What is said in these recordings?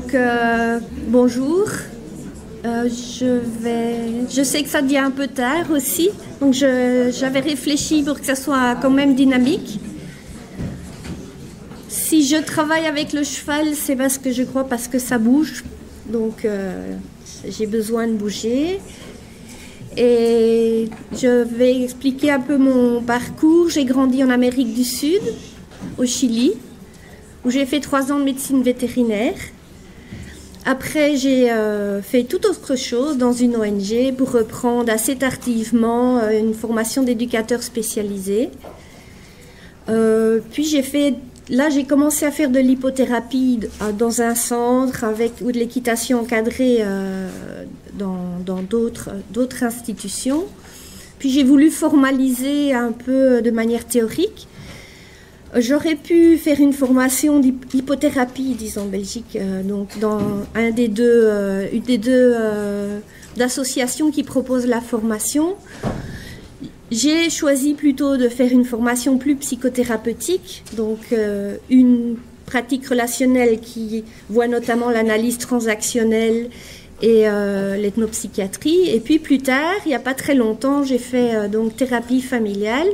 Donc, bonjour. Je sais que ça devient un peu tard aussi, donc j'avais réfléchi pour que ça soit quand même dynamique. Si je travaille avec le cheval, c'est parce que ça bouge, donc j'ai besoin de bouger. Et je vais expliquer un peu mon parcours. J'ai grandi en Amérique du Sud, au Chili, où j'ai fait 3 ans de médecine vétérinaire. Après, j'ai fait tout autre chose dans une ONG pour reprendre assez tardivement une formation d'éducateur spécialisé. Puis j'ai commencé à faire de l'hypothérapie dans un centre ou de l'équitation encadrée dans d'autres institutions. Puis j'ai voulu formaliser un peu de manière théorique. J'aurais pu faire une formation d'hypothérapie, disons, en Belgique, donc dans une des deux associations qui proposent la formation. J'ai choisi plutôt de faire une formation plus psychothérapeutique, donc une pratique relationnelle qui voit notamment l'analyse transactionnelle et l'ethnopsychiatrie. Et puis plus tard, il n'y a pas très longtemps, j'ai fait donc thérapie familiale.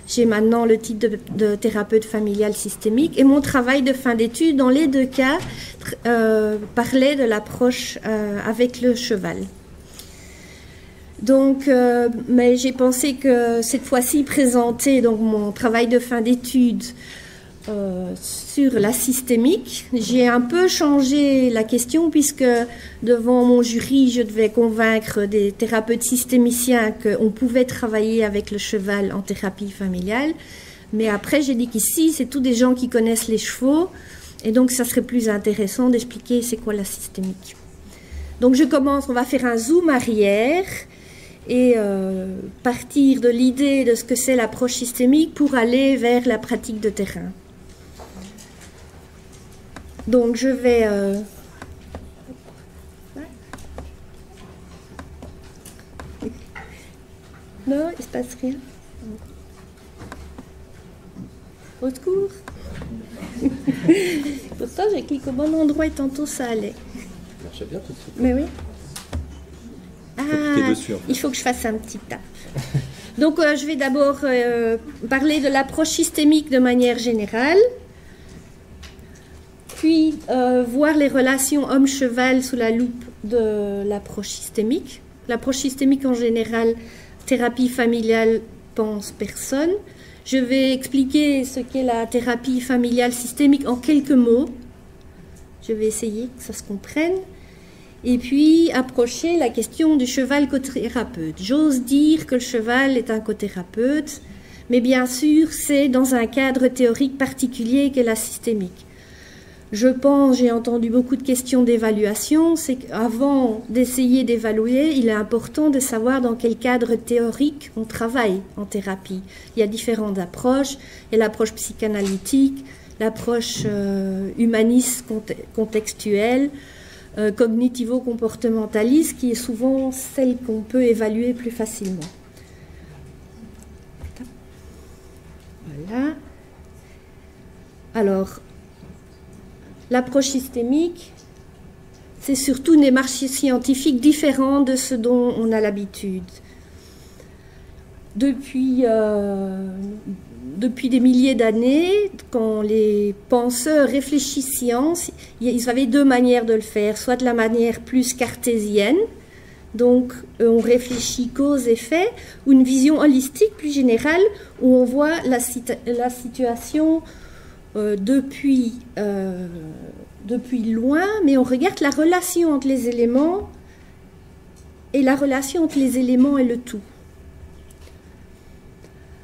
J'ai maintenant le titre de thérapeute familial systémique et mon travail de fin d'études, dans les deux cas, parlait de l'approche avec le cheval. Donc, mais j'ai pensé que cette fois-ci, présenter donc, mon travail de fin d'études sur la systémique, j'ai un peu changé la question puisque devant mon jury, je devais convaincre des thérapeutes systémiciens qu'on pouvait travailler avec le cheval en thérapie familiale. Mais après, j'ai dit qu'ici, c'est tous des gens qui connaissent les chevaux et donc ça serait plus intéressant d'expliquer c'est quoi la systémique. Donc je commence, on va faire un zoom arrière et partir de l'idée de ce que c'est l'approche systémique pour aller vers la pratique de terrain. Donc je vais... Non, il ne se passe rien. Au secours. Pourtant, j'ai cliqué au bon endroit et tantôt ça allait. Ça marchait bien tout de suite. Mais oui. Dessus, en fait. Il faut que je fasse un petit tap. Donc, je vais d'abord parler de l'approche systémique de manière générale, puis voir les relations homme-cheval sous la loupe de l'approche systémique. L'approche systémique en général, thérapie familiale, pense personne. Je vais expliquer ce qu'est la thérapie familiale systémique en quelques mots. Je vais essayer que ça se comprenne. Et puis approcher la question du cheval cothérapeute. J'ose dire que le cheval est un cothérapeute, mais bien sûr, c'est dans un cadre théorique particulier qu'est la systémique. Je pense, j'ai entendu beaucoup de questions d'évaluation, c'est qu'avant d'essayer d'évaluer, il est important de savoir dans quel cadre théorique on travaille en thérapie. Il y a différentes approches, il y a l'approche psychanalytique, l'approche humaniste contextuelle, cognitivo-comportementaliste, qui est souvent celle qu'on peut évaluer plus facilement. Voilà. Alors, l'approche systémique, c'est surtout une démarche scientifique différente de ce dont on a l'habitude. Depuis des milliers d'années, quand les penseurs réfléchissent science, ils avaient 2 manières de le faire, soit de la manière plus cartésienne, donc on réfléchit cause-effet, ou une vision holistique plus générale, où on voit la situation depuis loin, mais on regarde la relation entre les éléments et la relation entre les éléments et le tout.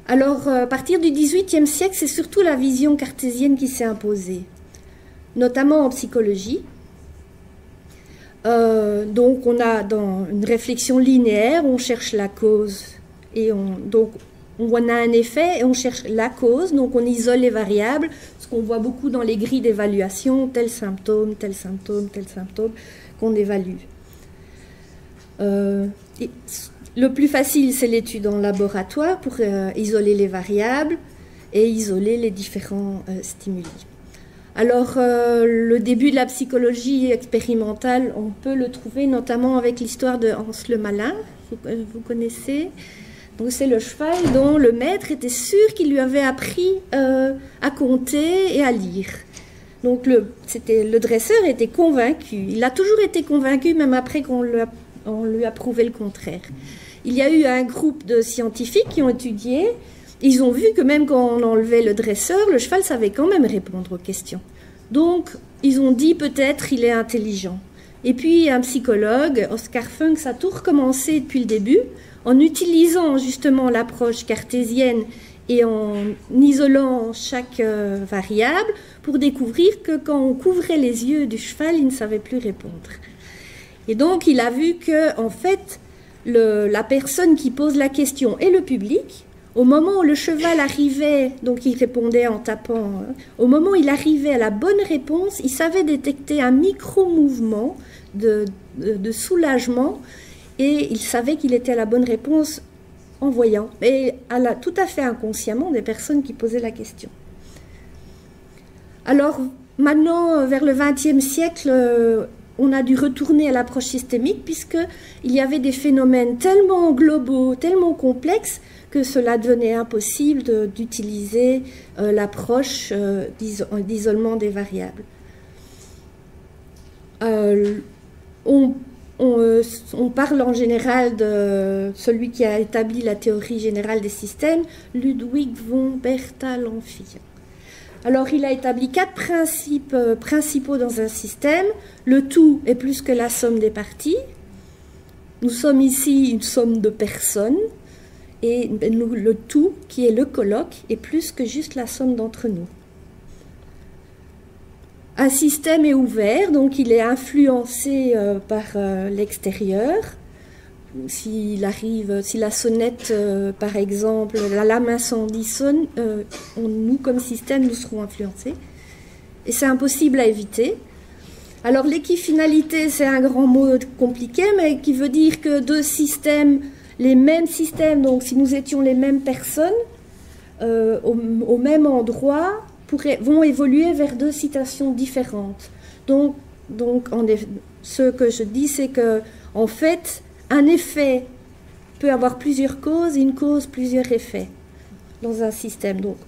Alors, à partir du XVIIIe siècle, c'est surtout la vision cartésienne qui s'est imposée, notamment en psychologie. Donc, on a dans une réflexion linéaire, on cherche la cause, et donc on a un effet et on cherche la cause, donc on isole les variables, ce qu'on voit beaucoup dans les grilles d'évaluation, tel symptôme, tel symptôme, tel symptôme, qu'on évalue. Le plus facile, c'est l'étude en laboratoire pour isoler les variables et isoler les différents stimuli. Alors, le début de la psychologie expérimentale, on peut le trouver notamment avec l'histoire de Hans le Malin, vous connaissez. Donc, c'est le cheval dont le maître était sûr qu'il lui avait appris à compter et à lire. Donc, le dresseur était convaincu. Il a toujours été convaincu, même après qu'on lui a prouvé le contraire. Il y a eu un groupe de scientifiques qui ont étudié. Ils ont vu que même quand on enlevait le dresseur, le cheval savait quand même répondre aux questions. Donc, ils ont dit peut-être il est intelligent. Et puis, un psychologue, Oscar Funks, a tout recommencé depuis le début, en utilisant justement l'approche cartésienne et en isolant chaque variable pour découvrir que quand on couvrait les yeux du cheval, il ne savait plus répondre. Et donc, il a vu que, en fait, la personne qui pose la question et le public, au moment où le cheval arrivait, donc il répondait en tapant, au moment où il arrivait à la bonne réponse, il savait détecter un micro-mouvement de soulagement et il savait qu'il était à la bonne réponse en voyant, et tout à fait inconsciemment des personnes qui posaient la question. Alors maintenant, vers le XXe siècle, on a dû retourner à l'approche systémique puisqu'il y avait des phénomènes tellement globaux, tellement complexes, que cela devenait impossible d'utiliser l'approche d'isolement des variables. On parle en général de celui qui a établi la théorie générale des systèmes, Ludwig von Bertalanffy. Alors, il a établi 4 principes principaux dans un système. Le tout est plus que la somme des parties. Nous sommes ici une somme de personnes. Et le tout, qui est le colloque, est plus que juste la somme d'entre nous. Un système est ouvert, donc il est influencé par l'extérieur. Si la sonnette, par exemple, la lame incendie sonne, nous, comme système, nous serons influencés. Et c'est impossible à éviter. Alors, l'équifinalité, c'est un grand mot compliqué, mais qui veut dire que deux systèmes, les mêmes systèmes, donc si nous étions les mêmes personnes, au même endroit, vont évoluer vers deux situations différentes. Donc ce que je dis, c'est que, en fait, un effet peut avoir plusieurs causes, une cause plusieurs effets dans un système. Donc,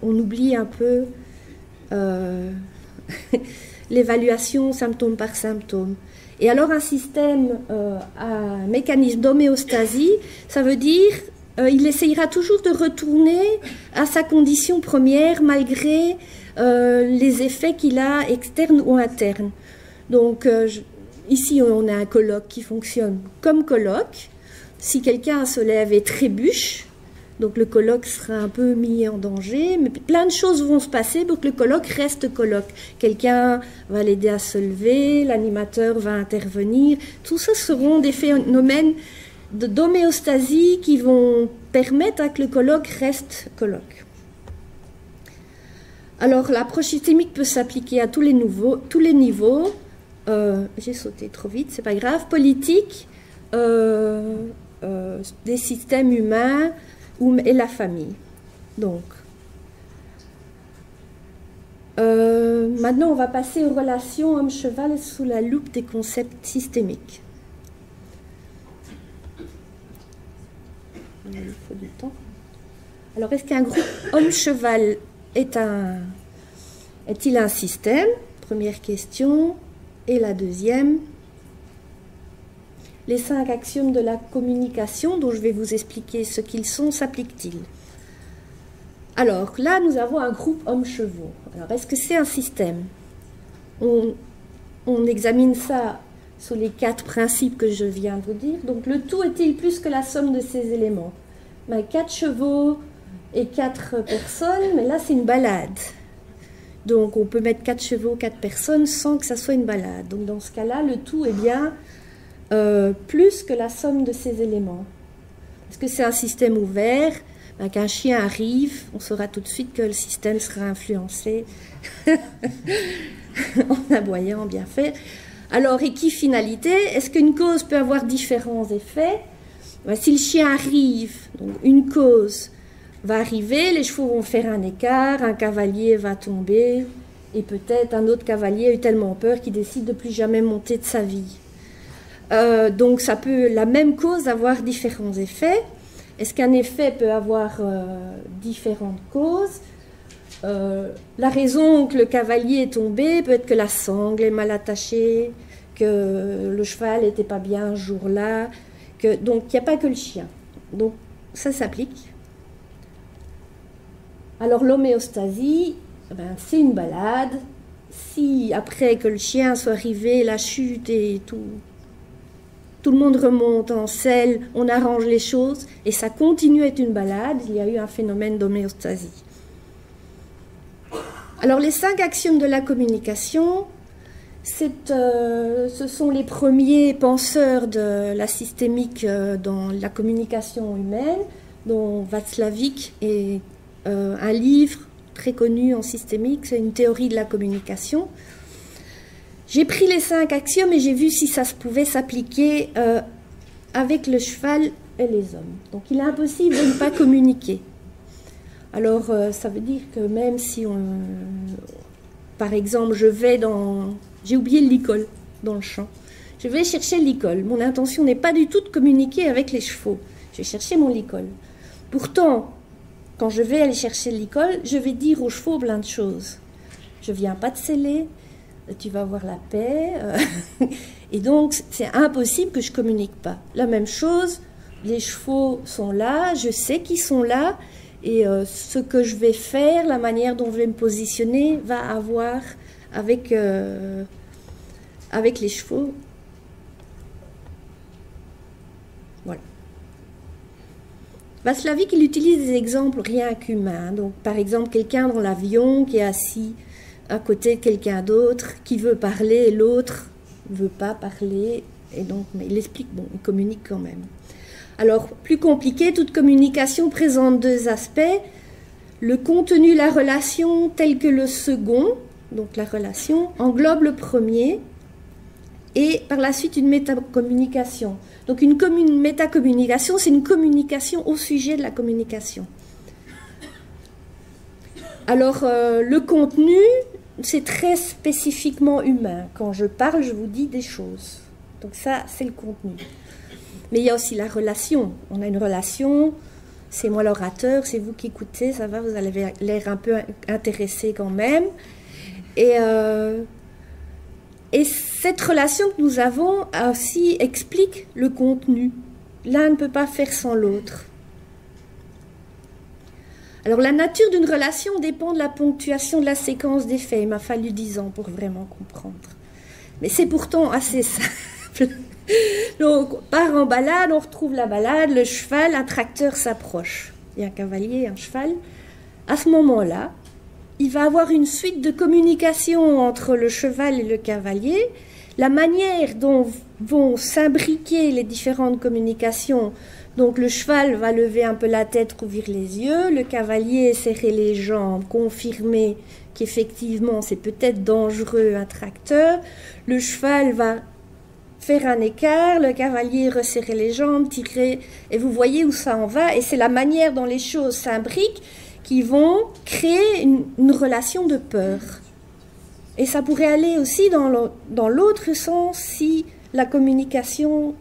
on oublie un peu l'évaluation symptôme par symptôme. Et alors, un système, un mécanisme d'homéostasie, ça veut dire il essayera toujours de retourner à sa condition première malgré les effets qu'il a externes ou internes. Donc, ici, on a un colloque qui fonctionne comme colloque. Si quelqu'un se lève et trébuche, donc le colloque sera un peu mis en danger, mais plein de choses vont se passer pour que le colloque reste colloque. Quelqu'un va l'aider à se lever, l'animateur va intervenir. Tout ça seront des phénomènes d'homéostasie qui vont permettre à que le colloque reste colloque. Alors, l'approche systémique peut s'appliquer à tous les niveaux. J'ai sauté trop vite, c'est pas grave. Politique, des systèmes humains et la famille. Donc, maintenant, on va passer aux relations homme-cheval sous la loupe des concepts systémiques. Il faut du temps. Alors, est-ce qu'un groupe homme-cheval est-il un système? Première question. Et la deuxième, les 5 axiomes de la communication, dont je vais vous expliquer ce qu'ils sont, s'appliquent-ils? Alors, là, nous avons un groupe homme-chevaux. Alors, est-ce que c'est un système? On examine ça sous les 4 principes que je viens de vous dire. Donc, le tout est-il plus que la somme de ces éléments? 4 chevaux et 4 personnes, mais là, c'est une balade. Donc, on peut mettre 4 chevaux, 4 personnes sans que ça soit une balade. Donc, dans ce cas-là, le tout est bien plus que la somme de ces éléments. Est-ce que c'est un système ouvert? Qu'un chien arrive, on saura tout de suite que le système sera influencé en aboyant, bien fait. Alors, équifinalité, est-ce qu'une cause peut avoir différents effets? Si le chien arrive, donc une cause va arriver, les chevaux vont faire un écart, un cavalier va tomber, Et peut-être un autre cavalier a eu tellement peur qu'il décide de plus jamais monter de sa vie. Donc ça peut, la même cause, avoir différents effets. Est-ce qu'un effet peut avoir différentes causes? La raison que le cavalier est tombé peut être que la sangle est mal attachée, que le cheval n'était pas bien ce jour-là, donc il n'y a pas que le chien. Donc ça s'applique. Alors l'homéostasie, c'est une balade. Si après que le chien soit arrivé, la chute et tout le monde remonte en selle, on arrange les choses et ça continue à être une balade, il y a eu un phénomène d'homéostasie. Alors les 5 axiomes de la communication, ce sont les premiers penseurs de la systémique dans la communication humaine, dont Václavic est un livre très connu en systémique, c'est une théorie de la communication. J'ai pris les 5 axiomes et j'ai vu si ça pouvait s'appliquer avec le cheval et les hommes. Donc il est impossible de ne pas communiquer. Alors ça veut dire que même si par exemple j'ai oublié le licol dans le champ, je vais chercher le licol. Mon intention n'est pas du tout de communiquer avec les chevaux. Je vais chercher mon licol. Pourtant, quand je vais aller chercher le licol, je vais dire aux chevaux plein de choses. Je ne viens pas te sceller, tu vas avoir la paix. Et donc, c'est impossible que je ne communique pas. La même chose, les chevaux sont là, je sais qu'ils sont là, et ce que je vais faire, la manière dont je vais me positionner, va avoir avec les chevaux. Voilà. Václavic, il utilise des exemples rien qu'humains. Donc, par exemple, quelqu'un dans l'avion qui est assis à côté de quelqu'un d'autre, qui veut parler, et l'autre ne veut pas parler. Et donc, mais il explique, bon, il communique quand même. Alors, plus compliqué, toute communication présente 2 aspects. Le contenu, la relation, tel que le second, donc la relation, englobe le premier, et par la suite une métacommunication. Donc une métacommunication, c'est une communication au sujet de la communication. Alors le contenu, c'est très spécifiquement humain. Quand je parle, je vous dis des choses. Donc ça, c'est le contenu. Mais il y a aussi la relation. On a une relation, c'est moi l'orateur, c'est vous qui écoutez, ça va, vous avez l'air un peu intéressé quand même. Et cette relation que nous avons aussi explique le contenu. L'un ne peut pas faire sans l'autre. Alors la nature d'une relation dépend de la ponctuation de la séquence des faits. Il m'a fallu 10 ans pour vraiment comprendre. Mais c'est pourtant assez simple. Donc, on part en balade, on retrouve la balade, le cheval, un tracteur s'approche. Il y a un cavalier, un cheval. À ce moment-là, il va avoir une suite de communication entre le cheval et le cavalier. La manière dont vont s'imbriquer les différentes communications, donc le cheval va lever un peu la tête, ouvrir les yeux, le cavalier serrer les jambes, confirmer qu'effectivement c'est peut-être dangereux un tracteur, le cheval va faire un écart, le cavalier resserrer les jambes, tirer, et vous voyez où ça en va, et c'est la manière dont les choses s'imbriquent qui vont créer une relation de peur. Et ça pourrait aller aussi dans l'autre sens si la communication,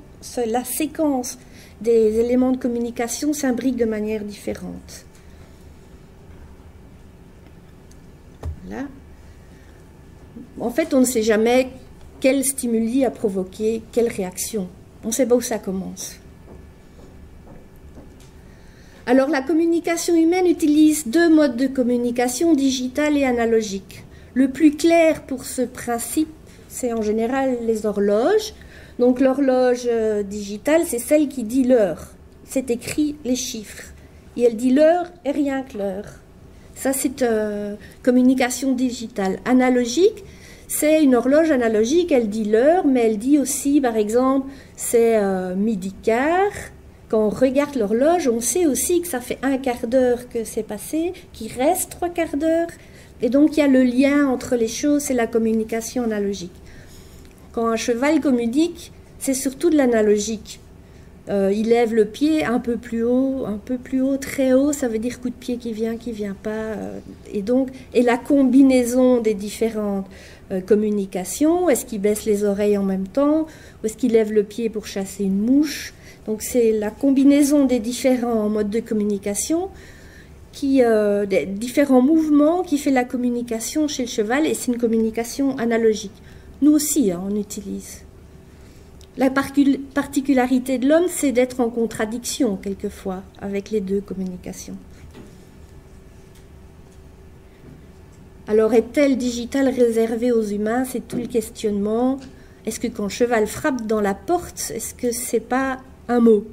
la séquence des éléments de communication s'imbrique de manière différente. Voilà. En fait, on ne sait jamais quel stimuli a provoqué quelle réaction. On ne sait pas où ça commence. Alors, la communication humaine utilise 2 modes de communication, digital et analogique. Le plus clair pour ce principe, c'est en général les horloges. Donc, l'horloge digitale, c'est celle qui dit l'heure. C'est écrit les chiffres. Et elle dit l'heure et rien que l'heure. Ça, c'est communication digitale. Analogique, c'est une horloge analogique, elle dit l'heure, mais elle dit aussi, par exemple, c'est midi quart. Quand on regarde l'horloge, on sait aussi que ça fait 1/4 d'heure que c'est passé, qu'il reste 3/4 d'heure. Et donc, il y a le lien entre les choses, c'est la communication analogique. Quand un cheval communique, c'est surtout de l'analogique. Il lève le pied un peu plus haut, très haut, ça veut dire coup de pied qui vient pas. Et la combinaison des différentes communications, est-ce qu'il baisse les oreilles en même temps, ou est-ce qu'il lève le pied pour chasser une mouche? Donc c'est la combinaison des différents modes de communication, des différents mouvements qui fait la communication chez le cheval, et c'est une communication analogique. Nous aussi, on utilise. La particularité de l'homme, c'est d'être en contradiction, quelquefois, avec les deux communications. Alors, est-elle digitale réservée aux humains? C'est tout le questionnement. Est-ce que quand le cheval frappe dans la porte, est-ce que c'est pas un mot?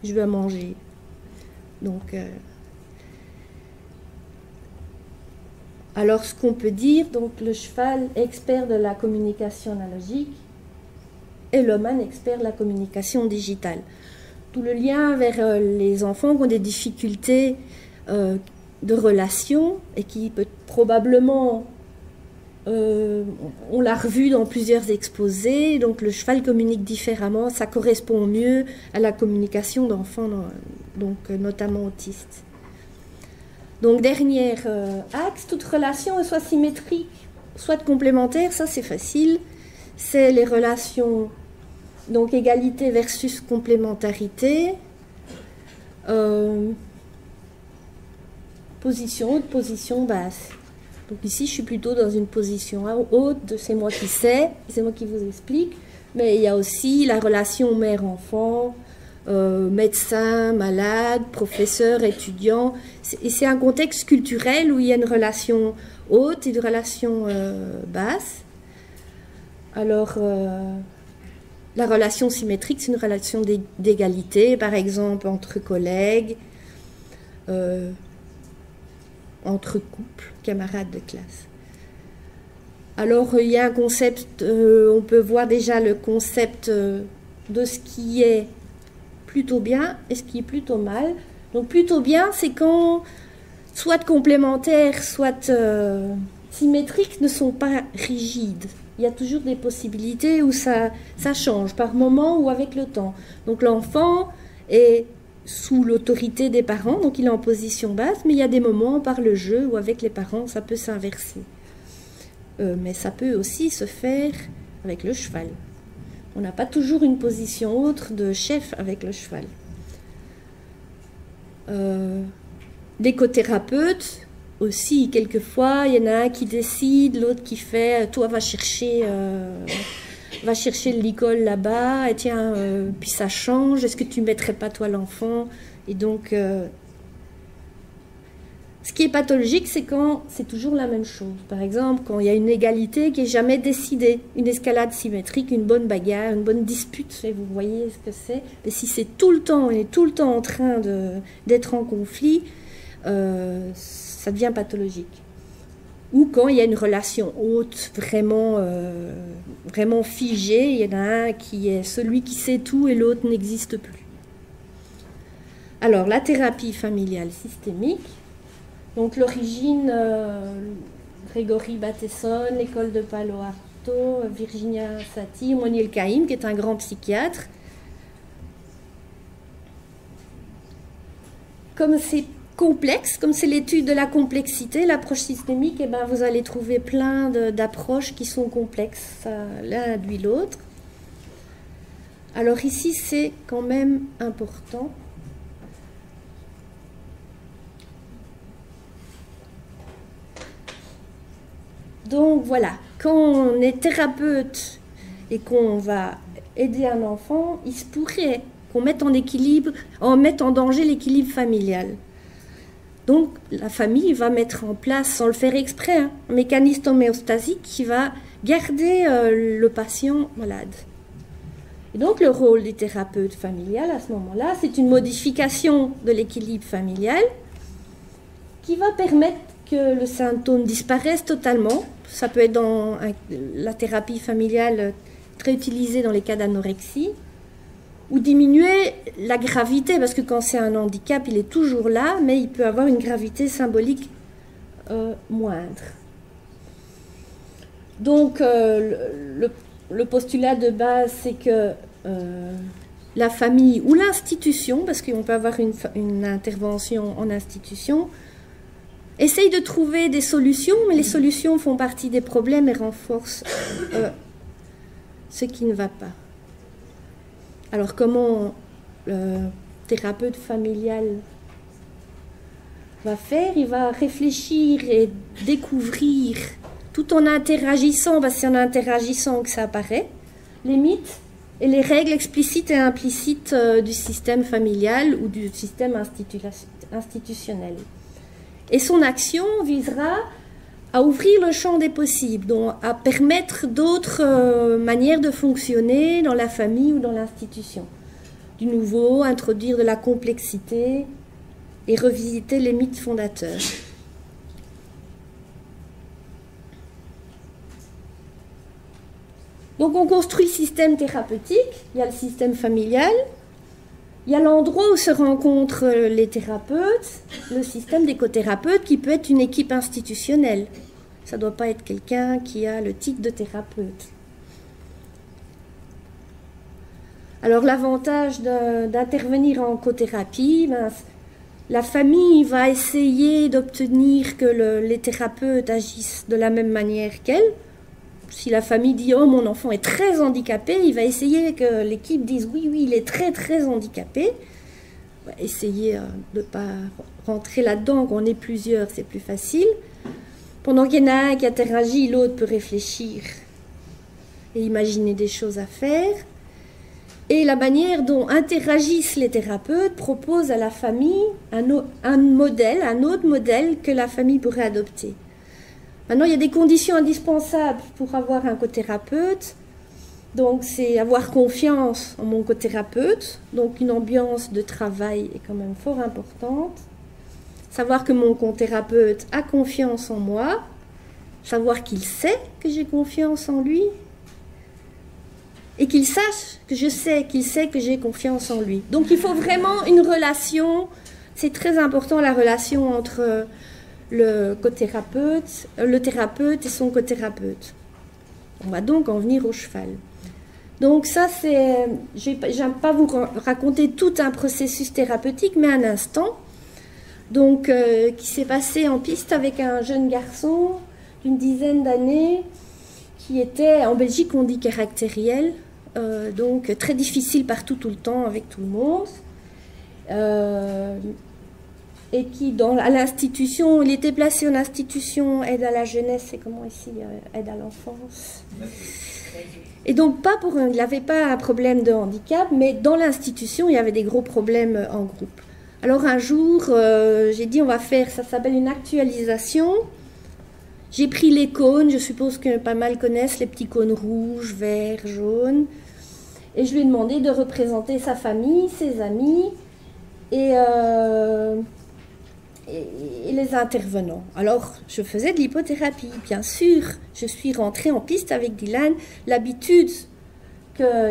Je veux à manger. Donc, alors, ce qu'on peut dire, donc le cheval expert de la communication analogique, et l'homme un expert de la communication digitale. Tout le lien vers les enfants qui ont des difficultés de relation et qui peut probablement, on l'a revu dans plusieurs exposés, donc le cheval communique différemment, ça correspond mieux à la communication d'enfants, donc notamment autistes. Donc dernier axe, toute relation est soit symétrique, soit complémentaire, ça c'est facile. C'est les relations, donc égalité versus complémentarité, position haute, position basse. Donc ici, je suis plutôt dans une position haute, c'est moi qui sais, c'est moi qui vous explique, mais il y a aussi la relation mère-enfant, médecin, malade, professeur, étudiant, et c'est un contexte culturel où il y a une relation haute et une relation basse. Alors, la relation symétrique, c'est une relation d'égalité, par exemple, entre collègues, entre couples, camarades de classe. Alors, il y a un concept, on peut voir déjà le concept de ce qui est plutôt bien et ce qui est plutôt mal. Donc, plutôt bien, c'est quand soit complémentaires, soit symétriques ne sont pas rigides. Il y a toujours des possibilités où ça change, par moment ou avec le temps. Donc l'enfant est sous l'autorité des parents, donc il est en position basse, mais il y a des moments par le jeu ou avec les parents, ça peut s'inverser. Mais ça peut aussi se faire avec le cheval. On n'a pas toujours une position autre de chef avec le cheval. L'écothérapeute, aussi, quelquefois, il y en a un qui décide, l'autre qui fait, toi va chercher le licol là-bas, et tiens, puis ça change, est-ce que tu ne mettrais pas toi l'enfant? Et donc, ce qui est pathologique, c'est quand c'est toujours la même chose. Par exemple, quand il y a une égalité qui n'est jamais décidée, une escalade symétrique, une bonne bagarre, une bonne dispute, et vous voyez ce que c'est. Mais si c'est tout le temps, on est tout le temps en train d'être en conflit, ça devient pathologique. Ou quand il y a une relation haute, vraiment figée, il y en a un qui est celui qui sait tout et l'autre n'existe plus. Alors, la thérapie familiale systémique, donc l'origine, Grégory Bateson, l'école de Palo Alto, Virginia Satir, Moniel Caïm, qui est un grand psychiatre. Comme c'est complexe, comme c'est l'étude de la complexité, l'approche systémique, eh ben, vous allez trouver plein d'approches qui sont complexes, l'un induit l'autre. Alors ici, c'est quand même important. Donc voilà, quand on est thérapeute et qu'on va aider un enfant, il se pourrait qu'on mette en danger l'équilibre familial. Donc la famille va mettre en place, sans le faire exprès, un mécanisme homéostasique qui va garder le patient malade. Et donc le rôle du thérapeute familial à ce moment-là, c'est une modification de l'équilibre familial qui va permettre que le symptôme disparaisse totalement. Ça peut être dans la thérapie familiale très utilisée dans les cas d'anorexie, ou diminuer la gravité, parce que quand c'est un handicap, il est toujours là, mais il peut avoir une gravité symbolique moindre. Donc, le postulat de base, c'est que la famille ou l'institution, parce qu'on peut avoir une intervention en institution, essaye de trouver des solutions, mais les solutions font partie des problèmes et renforcent ce qui ne va pas. Alors comment le thérapeute familial va faire? Il va réfléchir et découvrir, tout en interagissant, parce que c'est en interagissant que ça apparaît, les mythes et les règles explicites et implicites du système familial ou du système institutionnel. Et son action visera à ouvrir le champ des possibles, donc à permettre d'autres manières de fonctionner dans la famille ou dans l'institution. Du nouveau, introduire de la complexité et revisiter les mythes fondateurs. Donc on construit le système thérapeutique, il y a le système familial, il y a l'endroit où se rencontrent les thérapeutes, le système d'écothérapeute qui peut être une équipe institutionnelle. Ça ne doit pas être quelqu'un qui a le titre de thérapeute. Alors l'avantage d'intervenir en cothérapie, ben, la famille va essayer d'obtenir que les thérapeutes agissent de la même manière qu'elle. Si la famille dit « Oh, mon enfant est très handicapé », il va essayer que l'équipe dise « Oui, oui, il est très, très handicapé ». On va essayer de ne pas rentrer là-dedans, qu'on est plusieurs, c'est plus facile. Pendant qu'il y en a un qui interagit, l'autre peut réfléchir et imaginer des choses à faire. Et la manière dont interagissent les thérapeutes propose à la famille un autre modèle que la famille pourrait adopter. Maintenant, il y a des conditions indispensables pour avoir un cothérapeute. Donc, c'est avoir confiance en mon cothérapeute. Donc, une ambiance de travail est quand même fort importante. Savoir que mon cothérapeute a confiance en moi. Savoir qu'il sait que j'ai confiance en lui. Et qu'il sache que je sais, qu'il sait que j'ai confiance en lui. Donc, il faut vraiment une relation. C'est très important, la relation entre le thérapeute et son cothérapeute. On va donc en venir au cheval. Donc ça, c'est... J'aime pas vous raconter tout un processus thérapeutique, mais un instant. Donc, qui s'est passé en piste avec un jeune garçon d'une dizaine d'années qui était, en Belgique, on dit caractériel, donc très difficile partout, tout le temps, avec tout le monde. Et qui, à l'institution, il était placé en institution aide à la jeunesse, c'est comment ici, aide à l'enfance. Et donc, il n'avait pas un problème de handicap, mais dans l'institution, il y avait des gros problèmes en groupe. Alors un jour, j'ai dit, on va faire, ça s'appelle une actualisation. J'ai pris les cônes, je suppose que pas mal connaissent les petits cônes rouges, verts, jaunes. Et je lui ai demandé de représenter sa famille, ses amis, et les intervenants. Alors, je faisais de l'hypothérapie, bien sûr. Je suis rentrée en piste avec Dylan. L'habitude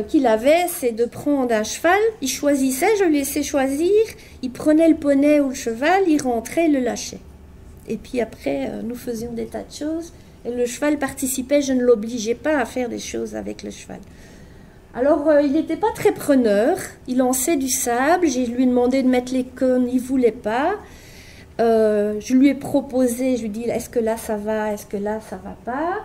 qu'il avait, c'est de prendre un cheval. Il choisissait, je lui laissais choisir. Il prenait le poney ou le cheval, il rentrait, il le lâchait. Et puis après, nous faisions des tas de choses. Et le cheval participait, je ne l'obligeais pas à faire des choses avec le cheval. Alors, il n'était pas très preneur. Il lançait du sable. Je lui ai demandé de mettre les cônes, il ne voulait pas. Je lui ai proposé, je lui ai dit, est-ce que là ça va, est-ce que là ça va pas?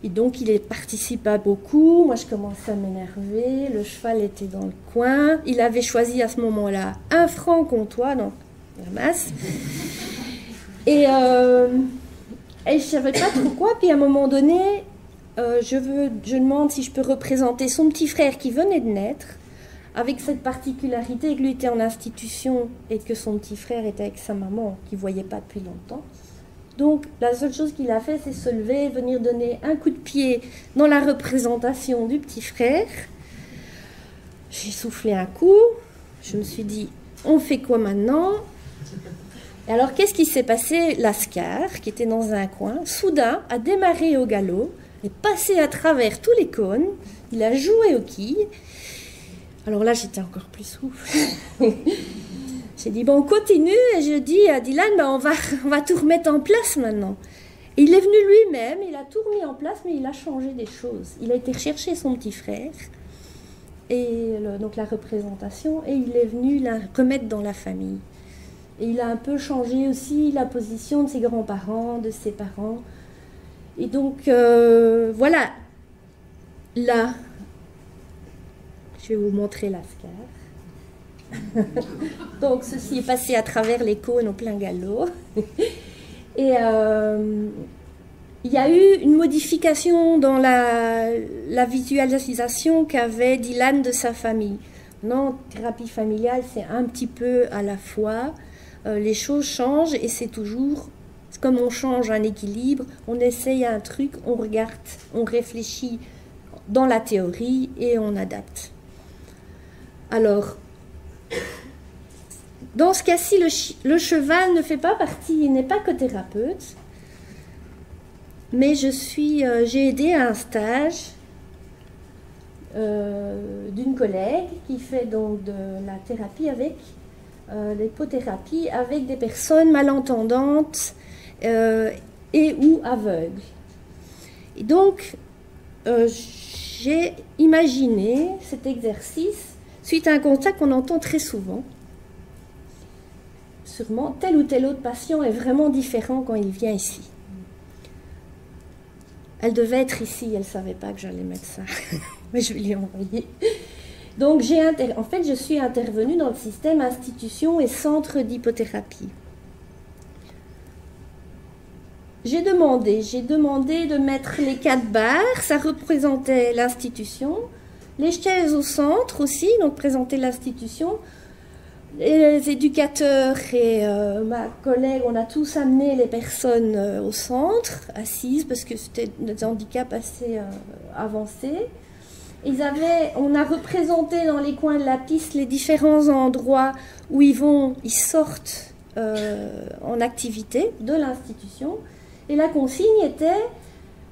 Et donc il participa beaucoup, moi je commençais à m'énerver, le cheval était dans le coin, il avait choisi à ce moment-là un franc comtois, donc la masse, et je ne savais pas trop quoi, puis à un moment donné, je demande si je peux représenter son petit frère qui venait de naître, avec cette particularité que lui était en institution et que son petit frère était avec sa maman, qu'il ne voyait pas depuis longtemps. Donc, la seule chose qu'il a fait, c'est se lever, venir donner un coup de pied dans la représentation du petit frère. J'ai soufflé un coup, je me suis dit, on fait quoi maintenant? Et alors, qu'est-ce qui s'est passé? Lascar, qui était dans un coin, soudain a démarré au galop, est passé à travers tous les cônes, il a joué aux quilles. Alors là, j'étais encore plus souffle. J'ai dit, bon, on continue. Et je dis à Dylan, ben, on va tout remettre en place maintenant. Et il est venu lui-même, il a tout remis en place, mais il a changé des choses. Il a été chercher son petit frère. donc la représentation, et il est venu la remettre dans la famille. Et il a un peu changé aussi la position de ses grands-parents, de ses parents. Et donc, voilà, là, je vais vous montrer Lascar. Donc, ceci est passé à travers les cônes au plein galop. Et il y a eu une modification dans la visualisation qu'avait Dylan de sa famille. Non, thérapie familiale, c'est un petit peu à la fois. Les choses changent et c'est toujours, comme on change un équilibre, on essaye un truc, on regarde, on réfléchit dans la théorie et on adapte. Alors, dans ce cas-ci, le cheval ne fait pas partie, il n'est pas que thérapeute, mais j'ai aidé à un stage d'une collègue qui fait donc de la thérapie avec l'hypothérapie avec des personnes malentendantes et ou aveugles. Et donc, j'ai imaginé cet exercice suite à un constat qu'on entend très souvent. Sûrement, tel ou tel autre patient est vraiment différent quand il vient ici. Elle devait être ici, elle ne savait pas que j'allais mettre ça, mais je lui ai envoyé. Donc, en fait, je suis intervenue dans le système institution et centre d'hypothérapie. J'ai demandé de mettre les 4 barres, ça représentait l'institution, les chaises au centre aussi, donc présenter l'institution. Les éducateurs et ma collègue, on a tous amené les personnes au centre, assises, parce que c'était des handicaps assez avancés. On a représenté dans les coins de la piste les différents endroits où ils sortent en activité de l'institution. Et la consigne était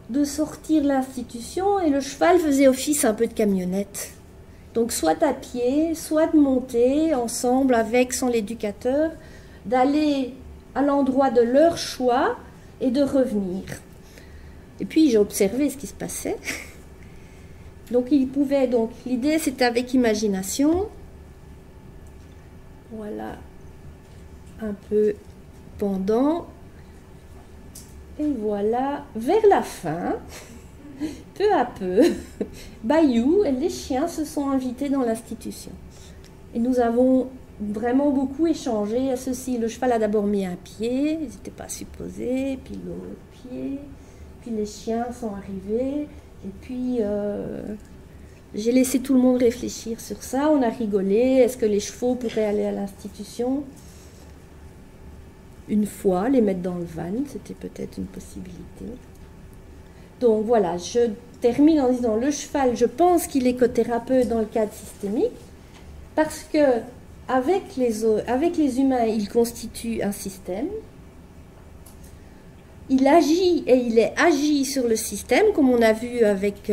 de sortir l'institution et le cheval faisait office un peu de camionnette. Donc soit à pied, soit de monter ensemble avec son éducateur, d'aller à l'endroit de leur choix et de revenir. Et puis j'ai observé ce qui se passait. Donc l'idée c'était avec imagination. Voilà, un peu pendant. Et voilà, vers la fin, peu à peu, Bayou et les chiens se sont invités dans l'institution. Et nous avons vraiment beaucoup échangé à ceci. Le cheval a d'abord mis un pied, ils n'étaient pas supposés, puis l'autre pied, puis les chiens sont arrivés, et puis j'ai laissé tout le monde réfléchir sur ça. On a rigolé, est-ce que les chevaux pourraient aller à l'institution ? Une fois, les mettre dans le van, c'était peut-être une possibilité. Donc voilà, je termine en disant le cheval, je pense qu'il est cothérapeute dans le cadre systémique, parce que avec les humains, il constitue un système. Il agit et il est agi sur le système, comme on a vu avec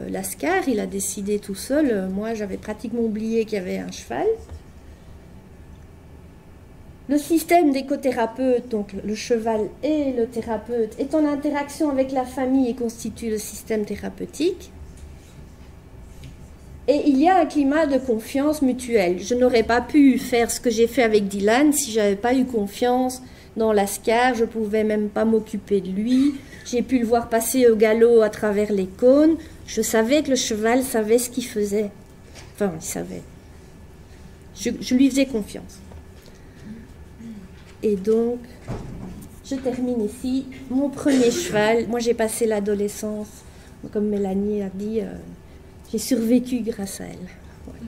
Lascar, il a décidé tout seul. Moi, j'avais pratiquement oublié qu'il y avait un cheval. Le système d'écothérapeute, donc le cheval et le thérapeute, est en interaction avec la famille et constitue le système thérapeutique. Et il y a un climat de confiance mutuelle. Je n'aurais pas pu faire ce que j'ai fait avec Dylan si je n'avais pas eu confiance dans Lascar. Je ne pouvais même pas m'occuper de lui. J'ai pu le voir passer au galop à travers les cônes. Je savais que le cheval savait ce qu'il faisait. Enfin, il savait. Je lui faisais confiance. Et donc, je termine ici. Mon premier cheval, moi j'ai passé l'adolescence, comme Mélanie a dit, j'ai survécu grâce à elle. Voilà.